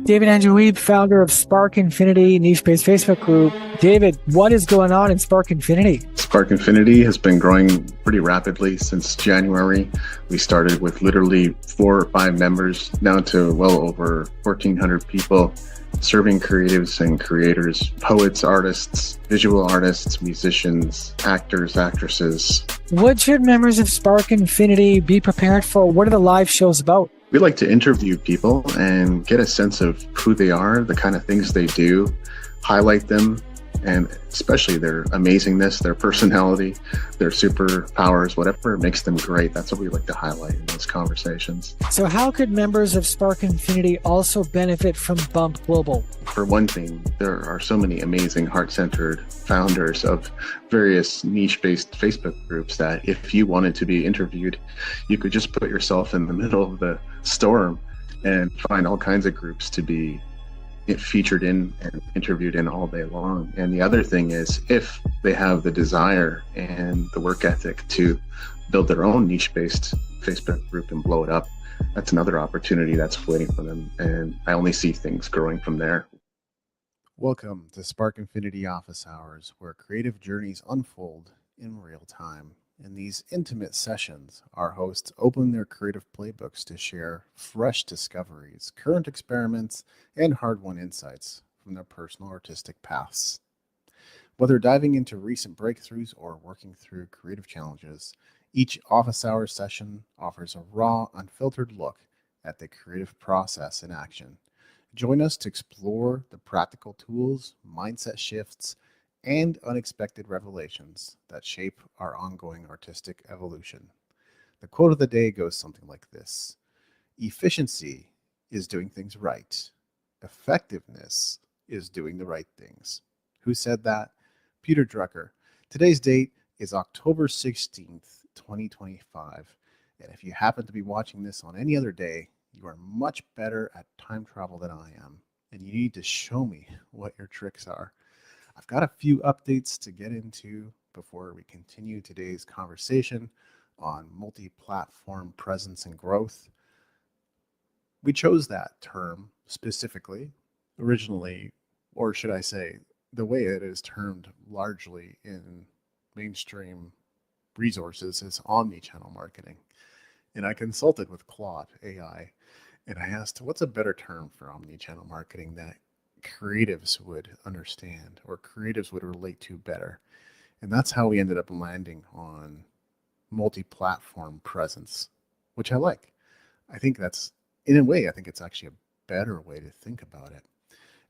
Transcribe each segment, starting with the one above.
David Andrew Weeb, founder of Spark Infinity niche-based Facebook group. David, what is going on in Spark Infinity? Spark Infinity has been growing pretty rapidly since January. We started with literally 4 or 5 members, down to well over 1,400 people, serving creatives and creators, poets, artists, visual artists, musicians, actors, actresses. What should members of Spark Infinity be prepared for? What are the live shows about? We like to interview people and get a sense of who they are, the kind of things they do, highlight them, and especially their amazingness, their personality, their superpowers, whatever makes them great. That's what we like to highlight in those conversations. So how could members of Spark Infinity also benefit from Bump Global? For one thing, there are so many amazing heart-centered founders of various niche-based Facebook groups that if you wanted to be interviewed, you could just put yourself in the middle of the storm and find all kinds of groups to be featured in and interviewed in all day long. And the other thing is, if they have the desire and the work ethic to build their own niche-based Facebook group and blow it up, that's another opportunity that's waiting for them. And I only see things growing from there. Welcome to Spark Infinity Office Hours, where creative journeys unfold in real time. In these intimate sessions, our hosts open their creative playbooks to share fresh discoveries, current experiments, and hard-won insights from their personal artistic paths. Whether diving into recent breakthroughs or working through creative challenges, each office hour session offers a raw, unfiltered look at the creative process in action. Join us to explore the practical tools, mindset shifts, and unexpected revelations that shape our ongoing artistic evolution. The quote of the day goes something like this: efficiency is doing things right. Effectiveness is doing the right things. Who said that? Peter Drucker. Today's date is October 16th, 2025. And if you happen to be watching this on any other day, you are much better at time travel than I am. And you need to show me what your tricks are. I've got a few updates to get into before we continue today's conversation on multi-platform presence and growth. We chose that term specifically, originally, or should I say, the way it is termed largely in mainstream resources is omni-channel marketing. And I consulted with Claude AI, and I asked, what's a better term for omni-channel marketing that creatives would understand or creatives would relate to better? And that's how we ended up landing on multi-platform presence, which I like. I think that's, in a way, I think it's actually a better way to think about it.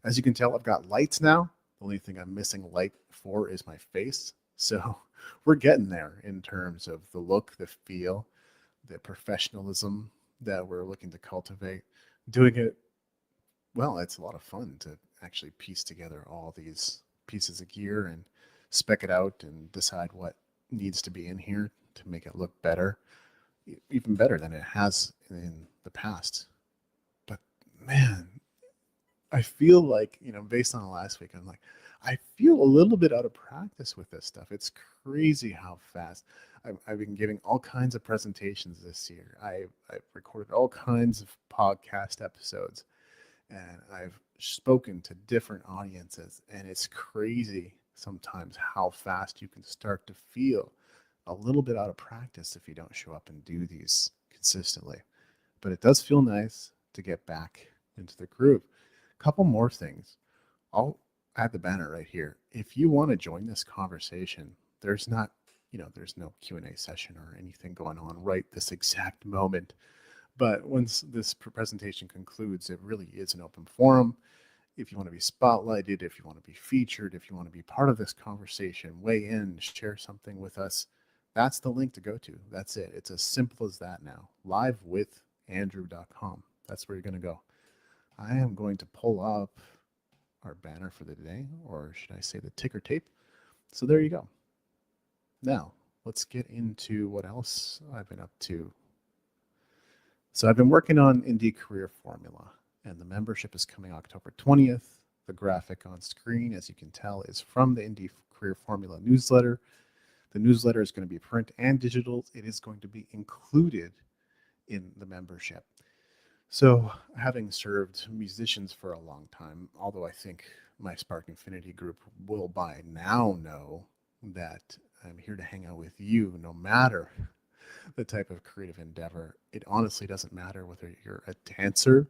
As you can tell, I've got lights now. The only thing I'm missing light for is my face. So we're getting there in terms of the look, the feel, the professionalism that we're looking to cultivate. Doing it well, it's a lot of fun to actually piece together all these pieces of gear and spec it out and decide what needs to be in here to make it look better, even better than it has in the past. But man, I feel like, based on last week, I'm like, I feel a little bit out of practice with this stuff. It's crazy how fast. I've been giving all kinds of presentations this year. I've recorded all kinds of podcast episodes, and I've spoken to different audiences, and it's crazy sometimes how fast you can start to feel a little bit out of practice if you don't show up and do these consistently. But it does feel nice to get back into the groove. Couple more things. I'll add the banner right here. If you want to join this conversation, there's no Q&A session or anything going on right this exact moment. But once this presentation concludes, it really is an open forum. If you want to be spotlighted, if you want to be featured, if you want to be part of this conversation, weigh in, share something with us, that's the link to go to. That's it. It's as simple as that now. livewithandrew.com. That's where you're going to go. I am going to pull up our banner for the day, or should I say the ticker tape. So there you go. Now, let's get into what else I've been up to. So I've been working on Indie Career Formula, and the membership is coming October 20th. The graphic on screen, as you can tell, is from the Indie Career Formula newsletter. The newsletter is going to be print and digital. It is going to be included in the membership. So, having served musicians for a long time, although I think my Spark Infinity group will by now know that I'm here to hang out with you no matter the type of creative endeavor. It honestly doesn't matter whether you're a dancer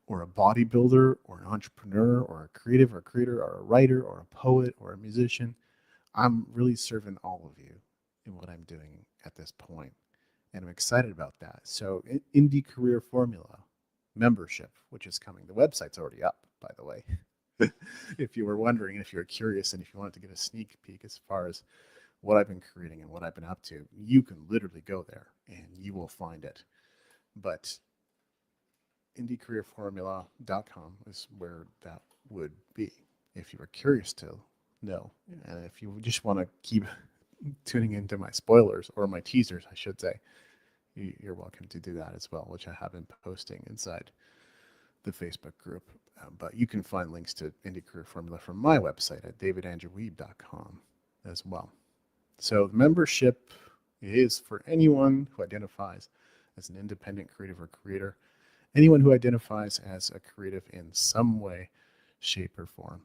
or a bodybuilder or an entrepreneur or a creative or creator or a writer or a poet or a musician. I'm really serving all of you in what I'm doing at this point, and I'm excited about that. So, Indie Career Formula membership, which is coming. The website's already up, by the way. If you were wondering, if you were curious, and if you wanted to get a sneak peek as far as what I've been creating and what I've been up to, you can literally go there and you will find it. But indiecareerformula.com is where that would be if you were curious to know. And if you just want to keep tuning into my spoilers, or my teasers, I should say, you're welcome to do that as well, which I have been posting inside the Facebook group. But you can find links to Indie Career Formula from my website at davidandrewweeb.com as well. So the membership is for anyone who identifies as an independent creative or creator, anyone who identifies as a creative in some way, shape, or form.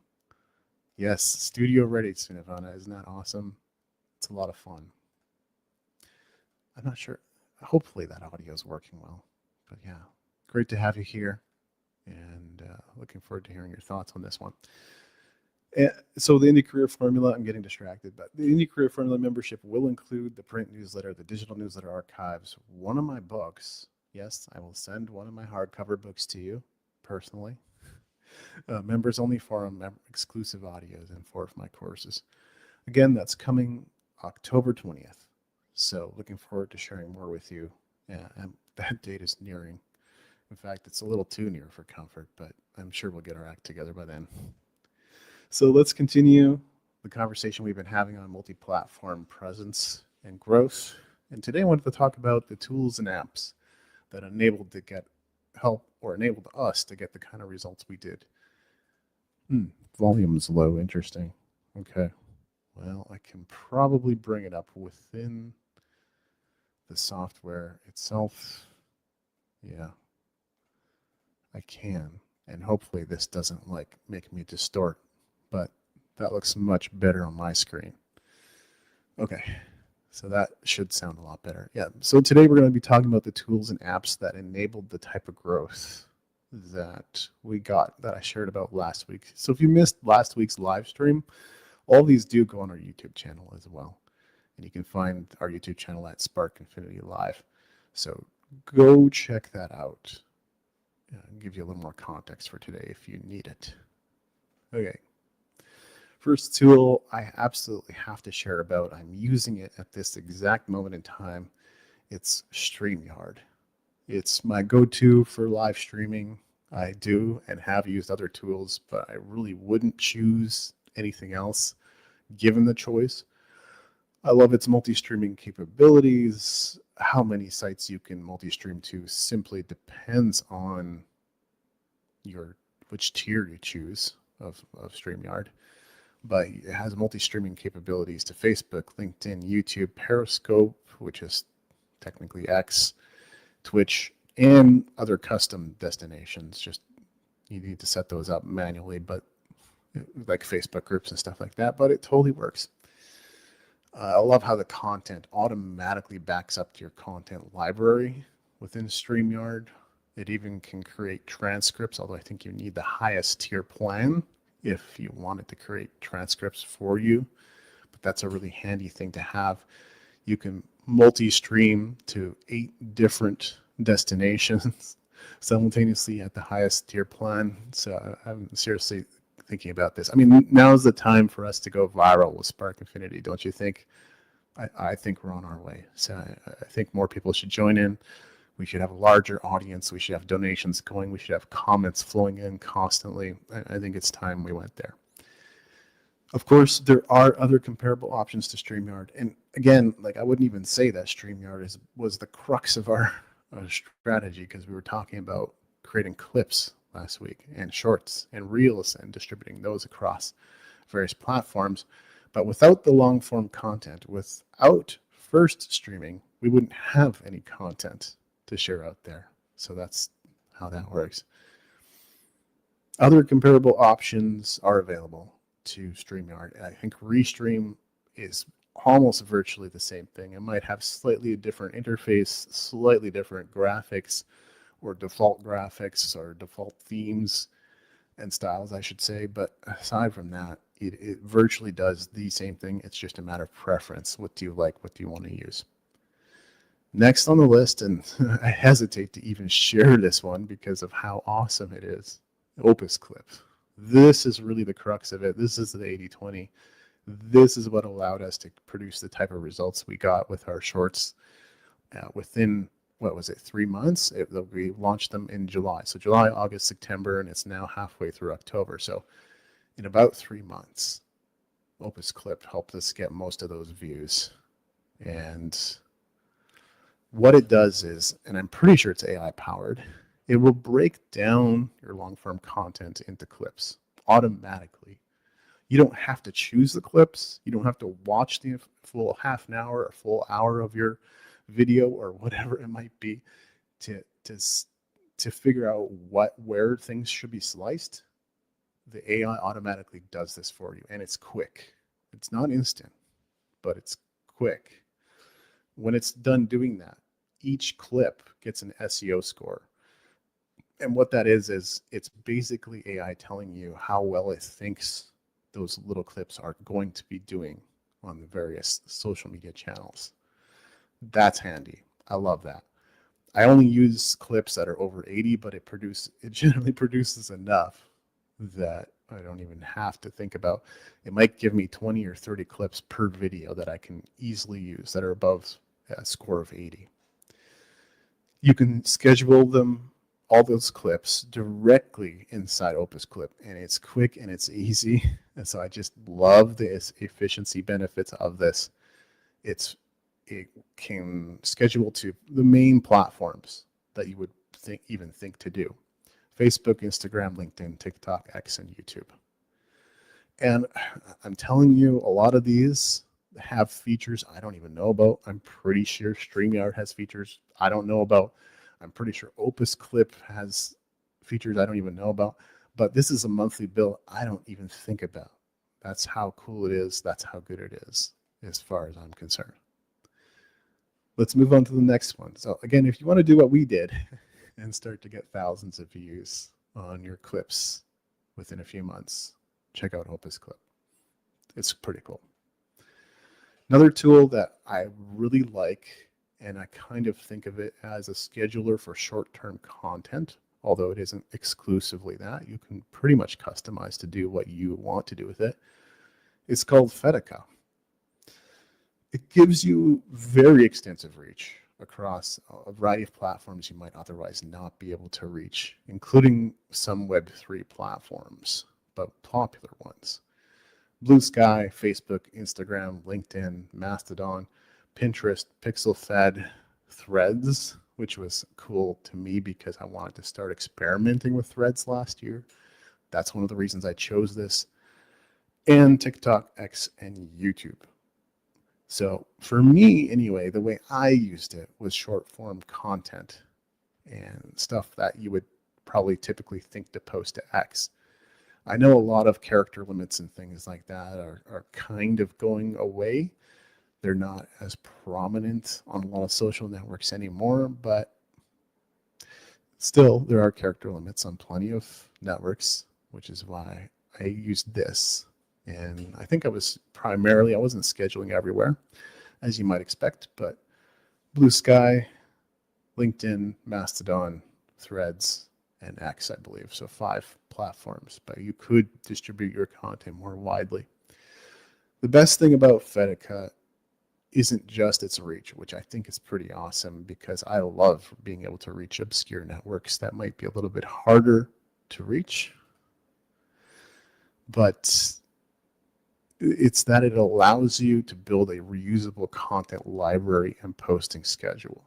Yes, studio ready, Sunivana. Isn't that awesome? It's a lot of fun. I'm not sure. Hopefully that audio is working well. But yeah, great to have you here, and looking forward to hearing your thoughts on this one. So the Indie Career Formula, I'm getting distracted, but the Indie Career Formula membership will include the print newsletter, the digital newsletter archives, one of my books. Yes, I will send one of my hardcover books to you personally. Members only forum, exclusive audios, and 4 of my courses. Again, that's coming October 20th. So looking forward to sharing more with you. Yeah, and that date is nearing. In fact, it's a little too near for comfort, but I'm sure we'll get our act together by then. So let's continue the conversation we've been having on multi-platform presence and growth. And today I wanted to talk about the tools and apps that enabled us to get the kind of results we did. Volume's low, interesting. Okay. Well, I can probably bring it up within the software itself. Yeah, I can. And hopefully this doesn't make me distort, but that looks much better on my screen. Okay, so that should sound a lot better. Yeah, so today we're going to be talking about the tools and apps that enabled the type of growth that we got, that I shared about last week. So if you missed last week's live stream, all these do go on our YouTube channel as well. And you can find our YouTube channel at Spark Infinity Live. So go check that out. I'll give you a little more context for today if you need it. Okay. First tool I absolutely have to share about. I'm using it at this exact moment in time. It's StreamYard. It's my go-to for live streaming. I do and have used other tools, but I really wouldn't choose anything else given the choice. I love its multi-streaming capabilities. How many sites you can multi-stream to simply depends on which tier you choose of StreamYard. But it has multi-streaming capabilities to Facebook, LinkedIn, YouTube, Periscope, which is technically X, Twitch, and other custom destinations. Just you need to set those up manually, but like Facebook groups and stuff like that, but it totally works. I love how the content automatically backs up to your content library within StreamYard. It even can create transcripts, although I think you need the highest tier plan if you wanted to create transcripts for you. But that's a really handy thing to have. You can multi-stream to 8 different destinations simultaneously at the highest tier plan. So I'm seriously thinking about this. I mean, now's the time for us to go viral with Spark Infinity, don't you think? I think we're on our way. So I think more people should join in. We should have a larger audience. We should have donations going. We should have comments flowing in constantly. I think it's time we went there. Of course, there are other comparable options to StreamYard. And again, I wouldn't even say that StreamYard was the crux of our strategy, because we were talking about creating clips last week and shorts and reels and distributing those across various platforms. But without the long form content, without first streaming, we wouldn't have any content to share out there. So that's how that works. Other comparable options are available to StreamYard. I think Restream is almost virtually the same thing. It might have slightly different interface, slightly different graphics, or default graphics, or default themes and styles, I should say. But aside from that, it virtually does the same thing. It's just a matter of preference. What do you like? What do you want to use? Next on the list, and I hesitate to even share this one because of how awesome it is, OpusClip. This is really the crux of it. This is the 80/20. This is what allowed us to produce the type of results we got with our shorts within, what was it, 3 months? We launched them in July. So July, August, September, and it's now halfway through October. So in about 3 months, OpusClip helped us get most of those views. And what it does is, and I'm pretty sure it's AI powered, it will break down your long form content into clips automatically. You don't have to choose the clips. You don't have to watch the full half an hour or full hour of your video or whatever it might be to figure out where things should be sliced. The AI automatically does this for you, and it's quick. It's not instant, but it's quick. When it's done doing that, each clip gets an SEO score. And what that is it's basically AI telling you how well it thinks those little clips are going to be doing on the various social media channels. That's handy. I love that. I only use clips that are over 80, but it generally produces enough that I don't even have to think about. It might give me 20 or 30 clips per video that I can easily use that are above a score of 80. You can schedule them, all those clips, directly inside OpusClip, and it's quick and it's easy. And so I just love the efficiency benefits of this. It can schedule to the main platforms that you would even think to do: Facebook, Instagram, LinkedIn, TikTok, X, and YouTube. And I'm telling you, a lot of these have features I don't even know about. I'm pretty sure StreamYard has features I don't know about. I'm pretty sure OpusClip has features I don't even know about. But this is a monthly bill I don't even think about. That's how cool it is. That's how good it is, as far as I'm concerned. Let's move on to the next one. So again, if you want to do what we did and start to get thousands of views on your clips within a few months, check out OpusClip. It's pretty cool. Another tool that I really like, and I kind of think of it as a scheduler for short-term content, although it isn't exclusively that. You can pretty much customize to do what you want to do with it. It's called Fedica. It gives you very extensive reach across a variety of platforms you might otherwise not be able to reach, including some Web3 platforms, but popular ones. Blue Sky, Facebook, Instagram, LinkedIn, Mastodon, Pinterest, PixelFed, Threads, which was cool to me because I wanted to start experimenting with Threads last year. That's one of the reasons I chose this. And TikTok, X, and YouTube. So for me, anyway, the way I used it was short form content and stuff that you would probably typically think to post to X. I know a lot of character limits and things like that are kind of going away. They're not as prominent on a lot of social networks anymore, but still there are character limits on plenty of networks, which is why I used this. And I think I wasn't scheduling everywhere, as you might expect, but Blue Sky, LinkedIn, Mastodon, Threads, and X, I believe. So 5 platforms, but you could distribute your content more widely. The best thing about Fedica isn't just its reach, which I think is pretty awesome because I love being able to reach obscure networks that might be a little bit harder to reach. But it's that it allows you to build a reusable content library and posting schedule.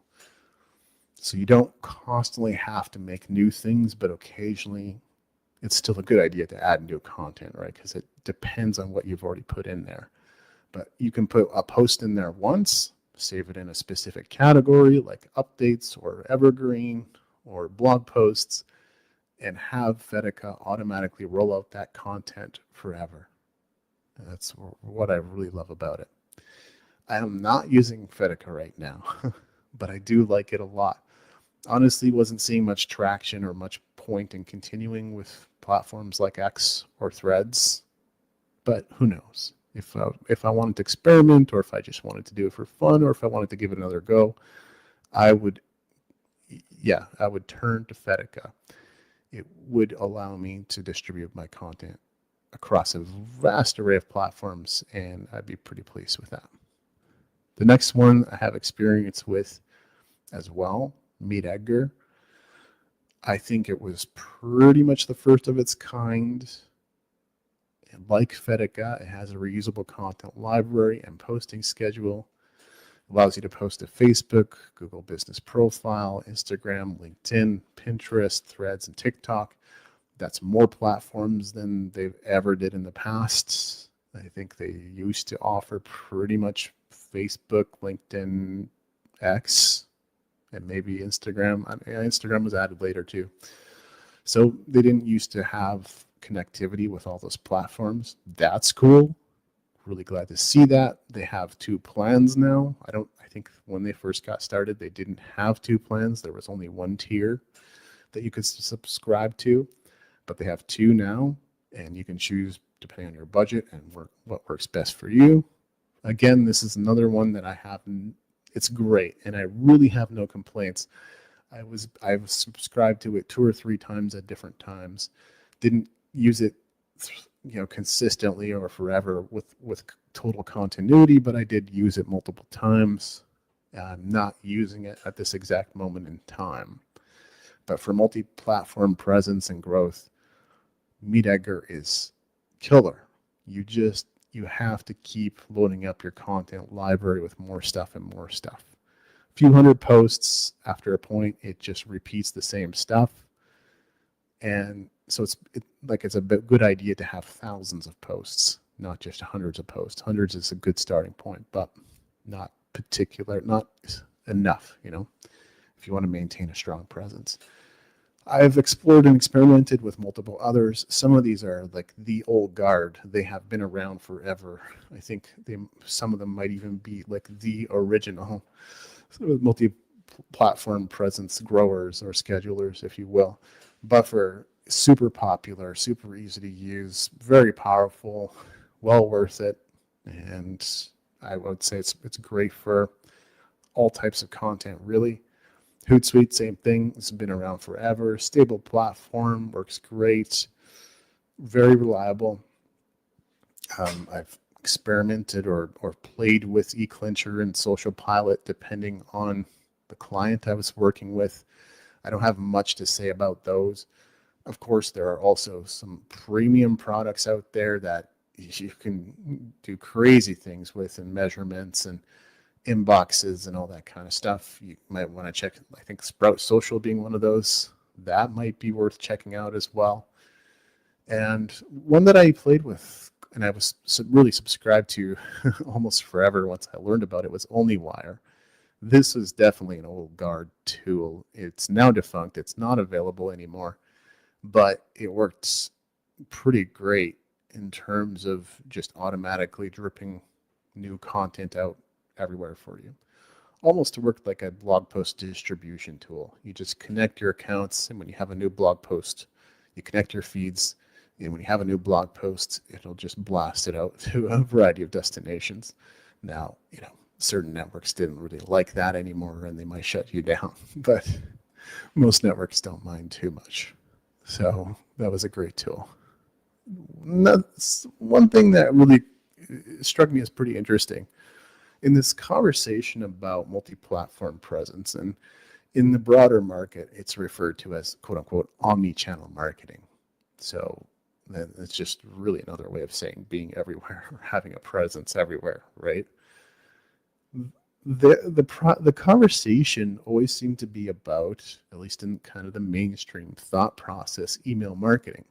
So you don't constantly have to make new things, but occasionally it's still a good idea to add new content, right? Because it depends on what you've already put in there. But you can put a post in there once, save it in a specific category like updates or evergreen or blog posts and have Fedica automatically roll out that content forever. And that's what I really love about it. I am not using Fedica right now, but I do like it a lot. Honestly, wasn't seeing much traction or much point in continuing with platforms like X or Threads, but who knows? If I wanted to experiment, or if I just wanted to do it for fun, or if I wanted to give it another go, I would turn to Fedica. It would allow me to distribute my content across a vast array of platforms, and I'd be pretty pleased with that. The next one I have experience with as well, Meet Edgar. I think it was pretty much the first of its kind. And like Fedica, it has a reusable content library and posting schedule. It allows you to post to Facebook, Google Business Profile, Instagram, LinkedIn, Pinterest, Threads, and TikTok. That's more platforms than they've ever did in the past. I think they used to offer pretty much Facebook, LinkedIn, X, and maybe Instagram. Instagram was added later too. So they didn't used to have connectivity with all those platforms. That's cool. Really glad to see that. They have 2 plans now. I think when they first got started, they didn't have 2 plans. There was only 1 tier that you could subscribe to, but they have 2 now, and you can choose depending on your budget and what works best for you. Again, this is another one that I haven't. It's great, and I really have no complaints. I've subscribed to it 2 or 3 times at different times. Didn't use it, consistently or forever with total continuity, but I did use it multiple times. I'm not using it at this exact moment in time, but for multi-platform presence and growth, Meet Edgar is killer. You have to keep loading up your content library with more stuff and more stuff. A few hundred posts, after a point, it just repeats the same stuff. And so it's a good idea to have thousands of posts, not just hundreds of posts. Hundreds is a good starting point, but not enough, if you want to maintain a strong presence. I've explored and experimented with multiple others. Some of these are like the old guard. They have been around forever. I think some of them might even be like the original multi-platform presence growers or schedulers, if you will. Buffer, super popular, super easy to use, very powerful, well worth it. And I would say it's great for all types of content, really. Hootsuite, same thing. It's been around forever. Stable platform, works great. Very reliable. I've experimented or played with eClincher and Social Pilot depending on the client I was working with. I don't have much to say about those. Of course, there are also some premium products out there that you can do crazy things with, and measurements and inboxes and all that kind of stuff. You might want to check, I think Sprout Social being one of those. That might be worth checking out as well. And one that I played with and I was really subscribed to almost forever once I learned about it was OnlyWire. This is definitely an old guard tool. It's now defunct. It's not available anymore, but it works pretty great in terms of just automatically dripping new content out everywhere for you. Almost worked like a blog post distribution tool. You just connect your accounts, and when you have a new blog post, you connect your feeds, and when you have a new blog post, it'll just blast it out to a variety of destinations. Now, certain networks didn't really like that anymore, and they might shut you down, but most networks don't mind too much. So that was a great tool. One thing that really struck me as pretty interesting in this conversation about multi-platform presence, and in the broader market, it's referred to as quote-unquote omni-channel marketing. So it's just really another way of saying being everywhere, or having a presence everywhere, right? The conversation always seemed to be about, at least in kind of the mainstream thought process, email marketing.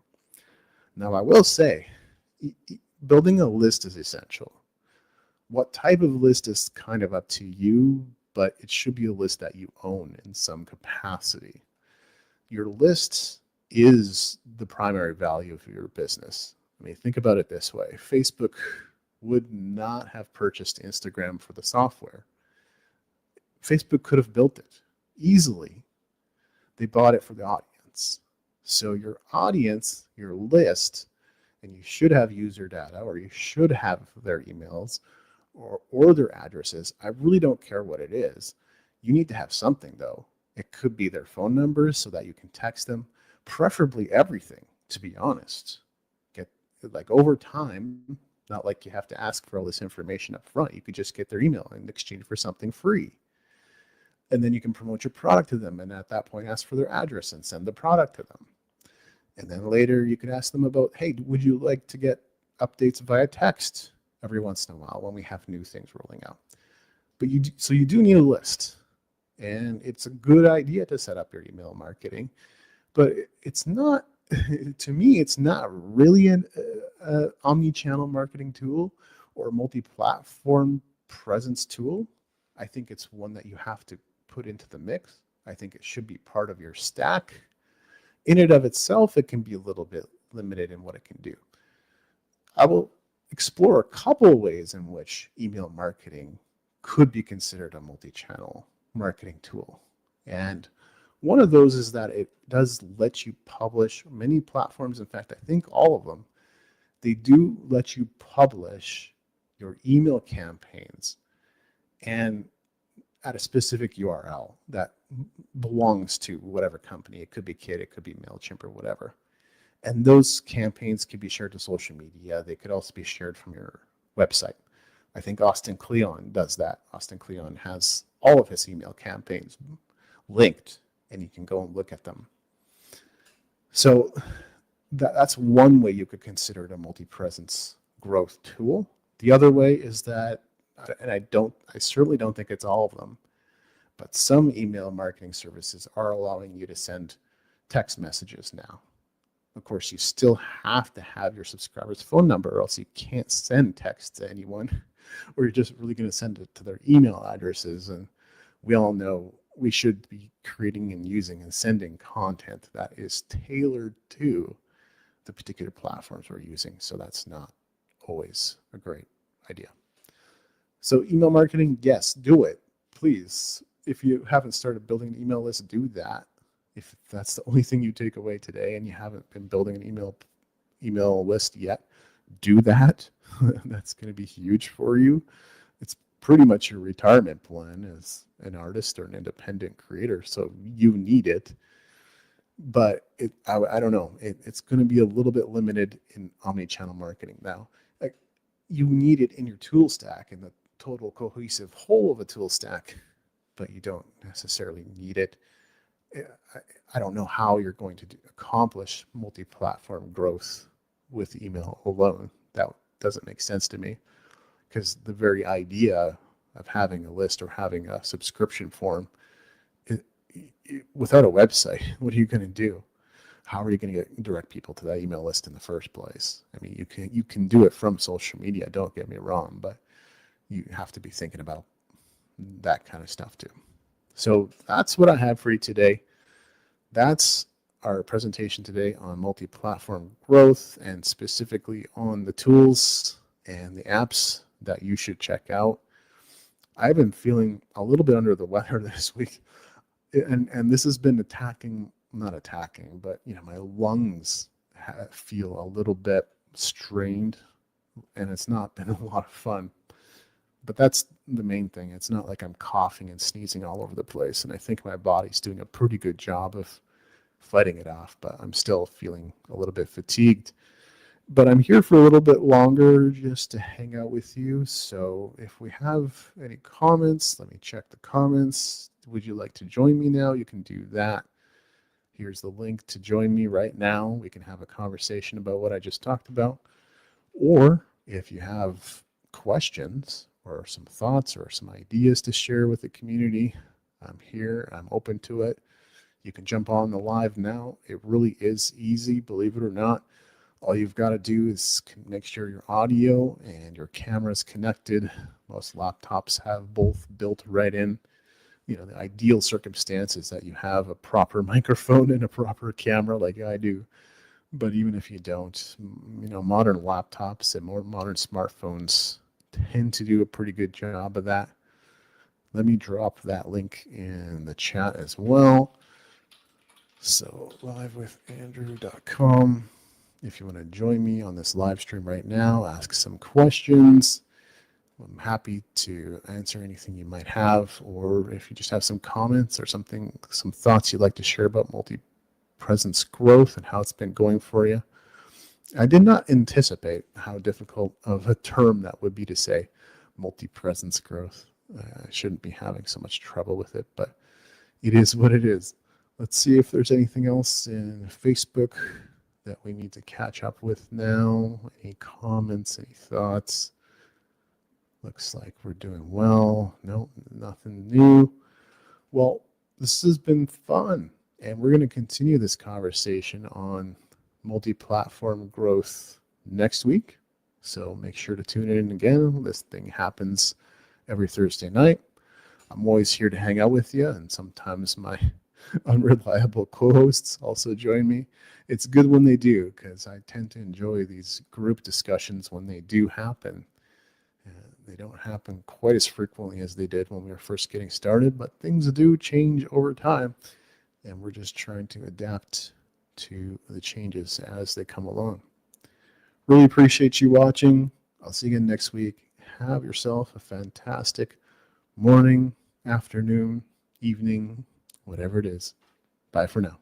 Now, I will say, building a list is essential. What type of list is kind of up to you, but it should be a list that you own in some capacity. your list is the primary value of your business. I mean, think about it this way. Facebook would not have purchased Instagram for the software. Facebook could have built it easily. They bought it for the audience. So your audience, your list, and you should have user data, or you should have their emails or their addresses. I really don't care what it is. You need to have something, though. It could be their phone numbers so that you can text them, preferably everything, to be honest. Get, like, over time, not like you have to ask for all this information up front. You could just get their email in exchange for something free. And then you can promote your product to them, and at that point ask for their address and send the product to them. And then later you could ask them about, hey, would you like to get updates via text every once in a while when we have new things rolling out? But you do need a list, and it's a good idea to set up your email marketing, but it's not, to me, it's not really an omni-channel marketing tool or multi-platform presence tool. I think it's one that you have to put into the mix. I think it should be part of your stack. In and of itself, it can be a little bit limited in what it can do. I will explore a couple of ways in which email marketing could be considered a multi-channel marketing tool. And one of those is that it does let you publish. Many platforms, in fact, I think all of them, they do let you publish your email campaigns and at a specific URL that belongs to whatever company. It could be Kit, it could be MailChimp or whatever. And those campaigns can be shared to social media. They could also be shared from your website. I think Austin Kleon does that. Austin Kleon has all of his email campaigns linked, and you can go and look at them. So that's one way you could consider it a multi-presence growth tool. The other way is that, and I certainly don't think it's all of them, but some email marketing services are allowing you to send text messages now. Of course, you still have to have your subscriber's phone number, or else you can't send text to anyone, or you're just really going to send it to their email addresses. And we all know we should be creating and using and sending content that is tailored to the particular platforms we're using. So that's not always a great idea. So email marketing, yes, do it, please. If you haven't started building an email list, do that. If that's the only thing you take away today and you haven't been building an email list yet, do that. That's going to be huge for you. It's pretty much your retirement plan as an artist or an independent creator, so you need it. But I don't know. It's going to be a little bit limited in omni-channel marketing now. Like, you need it in your tool stack, in the total cohesive whole of a tool stack, but you don't necessarily need it. I don't know how you're going to accomplish multi-platform growth with email alone. That doesn't make sense to me, because the very idea of having a list or having a subscription form, without a website, what are you going to do? How are you going to direct people to that email list in the first place? I mean, you can do it from social media, don't get me wrong, but you have to be thinking about that kind of stuff too. So that's what I have for you today. That's our presentation today on multi-platform growth, and specifically on the tools and the apps that you should check out. I've been feeling a little bit under the weather this week, and this has been not attacking, but my lungs feel a little bit strained, and it's not been a lot of fun. But that's the main thing. It's not like I'm coughing and sneezing all over the place, and I think my body's doing a pretty good job of fighting it off, but I'm still feeling a little bit fatigued. But I'm here for a little bit longer just to hang out with you. So if we have any comments, let me check the comments. Would you like to join me now? You can do that. Here's the link to join me right now. We can have a conversation about what I just talked about. Or if you have questions or some thoughts or some ideas to share with the community, I'm here. I'm open to it. You can jump on the live now. It really is easy, believe it or not. All you've got to do is make sure your audio and your camera is connected. Most laptops have both built right in. the ideal circumstances that you have a proper microphone and a proper camera like I do. But even if you don't, modern laptops and more modern smartphones tend to do a pretty good job of that. Let me drop that link in the chat as well. So livewithandrew.com. If you want to join me on this live stream right now, ask some questions. I'm happy to answer anything you might have, or if you just have some comments or some thoughts you'd like to share about multi-presence growth and how it's been going for you. I did not anticipate how difficult of a term that would be to say, multi-presence growth. I shouldn't be having so much trouble with it, but it is what it is. Let's see if there's anything else in Facebook that we need to catch up with now. Any comments, any thoughts? Looks like we're doing well. Nope, nothing new. Well, this has been fun, and we're going to continue this conversation on multi-platform growth next week. So make sure to tune in again. This thing happens every Thursday night. I'm always here to hang out with you, and sometimes my unreliable co-hosts also join me. It's good when they do, because I tend to enjoy these group discussions when they do happen. They don't happen quite as frequently as they did when we were first getting started, but things do change over time, and we're just trying to adapt to the changes as they come along. Really appreciate you watching. I'll see you again next week. Have yourself a fantastic morning, afternoon, evening, whatever it is. Bye for now.